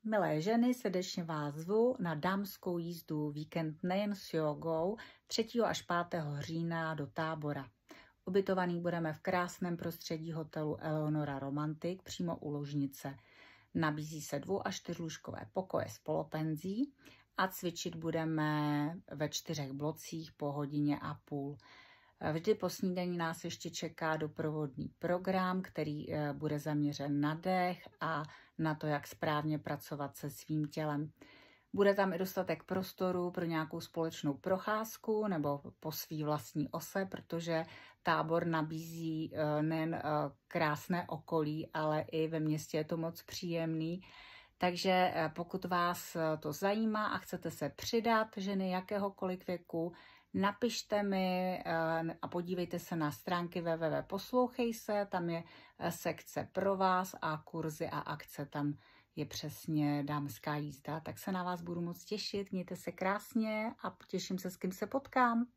Milé ženy, srdečně vás zvu na dámskou jízdu víkend nejen s jogou 3. až 5. října do Tábora. Ubytovaný budeme v krásném prostředí hotelu Eleonora Romantik přímo u ložnice. Nabízí se 2- až 4lůžkové pokoje s polopenzí a cvičit budeme ve 4 blocích po 1,5 hodiny. Vždy po snídani nás ještě čeká doprovodný program, který bude zaměřen na dech a na to, jak správně pracovat se svým tělem. Bude tam i dostatek prostoru pro nějakou společnou procházku nebo po svý vlastní ose, protože Tábor nabízí nejen krásné okolí, ale i ve městě je to moc příjemný. Takže pokud vás to zajímá a chcete se přidat, ženy jakéhokoliv věku, napište mi a podívejte se na stránky www.poslouchej se, tam je sekce pro vás a kurzy a akce, tam je přesně dámská jízda, tak se na vás budu moc těšit, mějte se krásně a těším se, s kým se potkám.